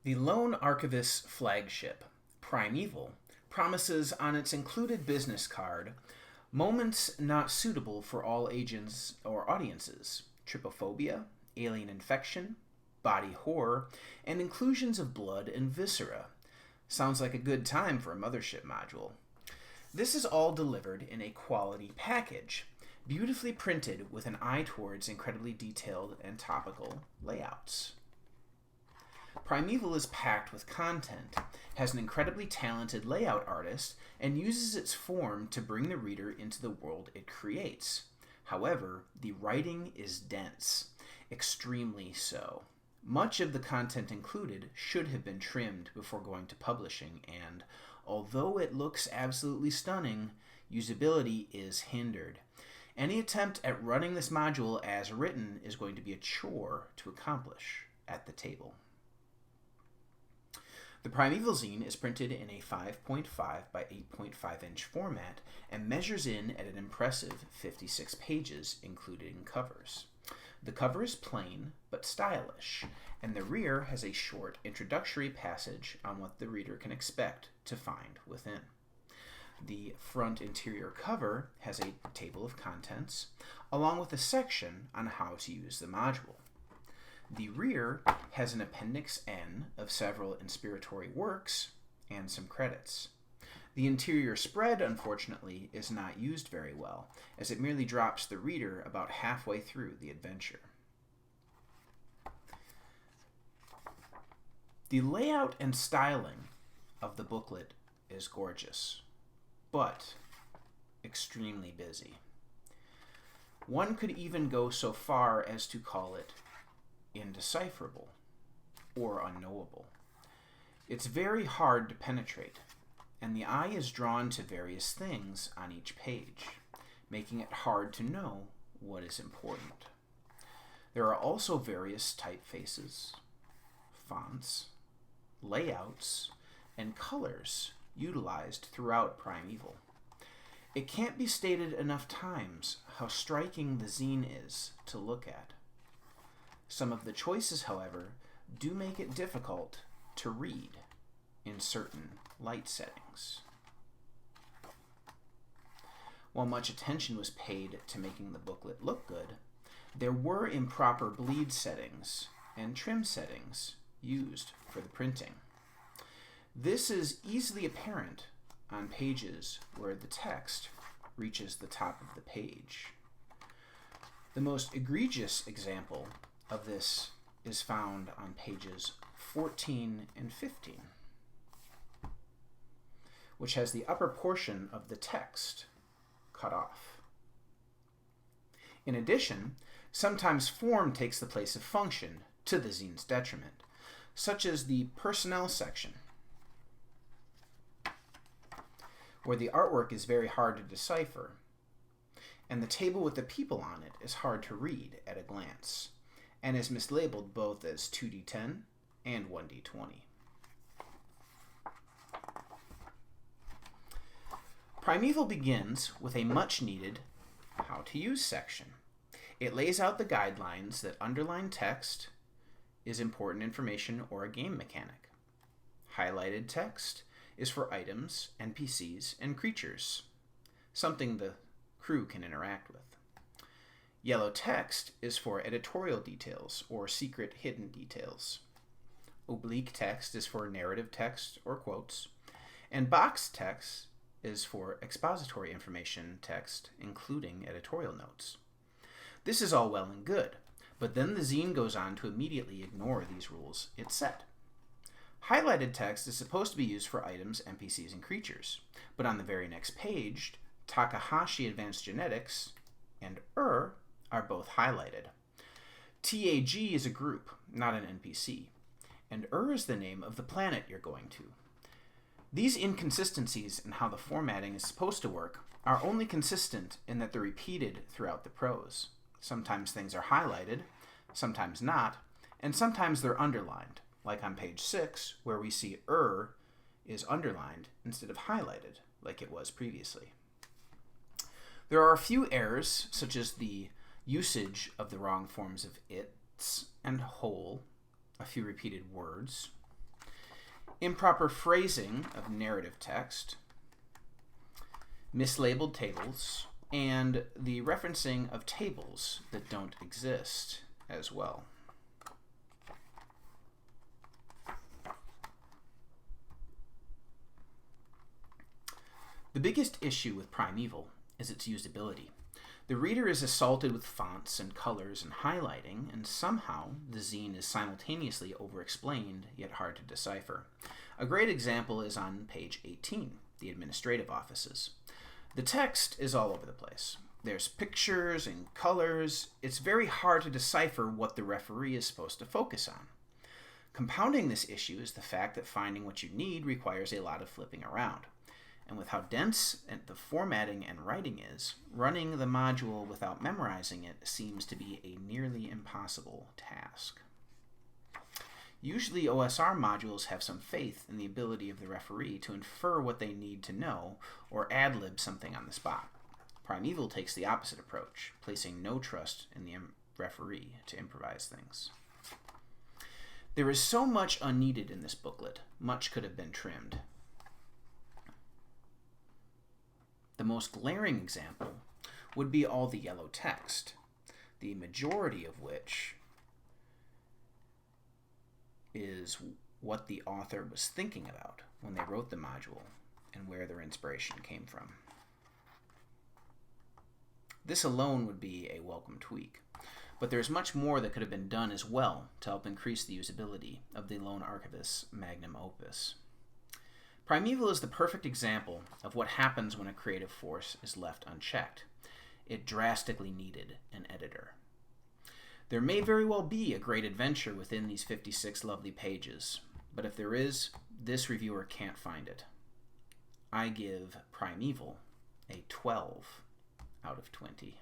The lone archivist's flagship, Primeval, promises on its included business card moments not suitable for all ages or audiences, trypophobia, alien infection, body horror, and inclusions of blood and viscera. Sounds like a good time for a Mothership module. This is all delivered in a quality package, beautifully printed with an eye towards incredibly detailed and topical layouts. Primeval is packed with content, has an incredibly talented layout artist, and uses its form to bring the reader into the world it creates. However, the writing is dense, extremely so. Much of the content included should have been trimmed before going to publishing, and although it looks absolutely stunning, usability is hindered. Any attempt at running this module as written is going to be a chore to accomplish at the table. The Primeval Zine is printed in a 5.5 by 8.5 inch format and measures in at an impressive 56 pages, including covers. The cover is plain but stylish, and the rear has a short introductory passage on what the reader can expect to find within. The front interior cover has a table of contents, along with a section on how to use the module. The rear has an Appendix N of several inspiratory works and some credits. The interior spread, unfortunately, is not used very well, as it merely drops the reader about halfway through the adventure. The layout and styling of the booklet is gorgeous, but extremely busy. One could even go so far as to call it indecipherable or unknowable. It's very hard to penetrate, and the eye is drawn to various things on each page, making it hard to know what is important. There are also various typefaces, fonts, layouts, and colors utilized throughout Primeval. It can't be stated enough times how striking the zine is to look at. Some of the choices, however, do make it difficult to read in certain light settings. While much attention was paid to making the booklet look good, there were improper bleed settings and trim settings used for the printing. This is easily apparent on pages where the text reaches the top of the page. The most egregious example of this is found on pages 14 and 15, which has the upper portion of the text cut off. In addition, sometimes form takes the place of function to the zine's detriment, such as the personnel section, where the artwork is very hard to decipher, and the table with the people on it is hard to read at a glance, and is mislabeled both as 2d10 and 1d20. Primeval begins with a much-needed How to Use section. It lays out the guidelines that underlined text is important information or a game mechanic. Highlighted text is for items, NPCs, and creatures, something the crew can interact with. Yellow text is for editorial details or secret hidden details. Oblique text is for narrative text or quotes. And boxed text is for expository information text, including editorial notes. This is all well and good, but then the zine goes on to immediately ignore these rules it set. Highlighted text is supposed to be used for items, NPCs, and creatures, but on the very next page, Takahashi Advanced Genetics and are both highlighted. TAG is a group, not an NPC, and is the name of the planet you're going to. These inconsistencies in how the formatting is supposed to work are only consistent in that they're repeated throughout the prose. Sometimes things are highlighted, sometimes not, and sometimes they're underlined, like on page 6, where we see is underlined instead of highlighted, like it was previously. There are a few errors, such as the usage of the wrong forms of its and whole, a few repeated words, improper phrasing of narrative text, mislabeled tables, and the referencing of tables that don't exist as well. The biggest issue with Primeval is its usability. The reader is assaulted with fonts and colors and highlighting, and somehow the zine is simultaneously overexplained, yet hard to decipher. A great example is on page 18, the administrative offices. The text is all over the place. There's pictures and colors. It's very hard to decipher what the referee is supposed to focus on. Compounding this issue is the fact that finding what you need requires a lot of flipping around. And with how dense the formatting and writing is, running the module without memorizing it seems to be a nearly impossible task. Usually OSR modules have some faith in the ability of the referee to infer what they need to know or ad-lib something on the spot. Primeval takes the opposite approach, placing no trust in the referee to improvise things. There is so much unneeded in this booklet, much could have been trimmed. The most glaring example would be all the yellow text, the majority of which is what the author was thinking about when they wrote the module and where their inspiration came from. This alone would be a welcome tweak, but there's much more that could have been done as well to help increase the usability of the Lone Archivist's magnum opus. Primeval is the perfect example of what happens when a creative force is left unchecked. It drastically needed an editor. There may very well be a great adventure within these 56 lovely pages, but if there is, this reviewer can't find it. I give Primeval a 12 out of 20.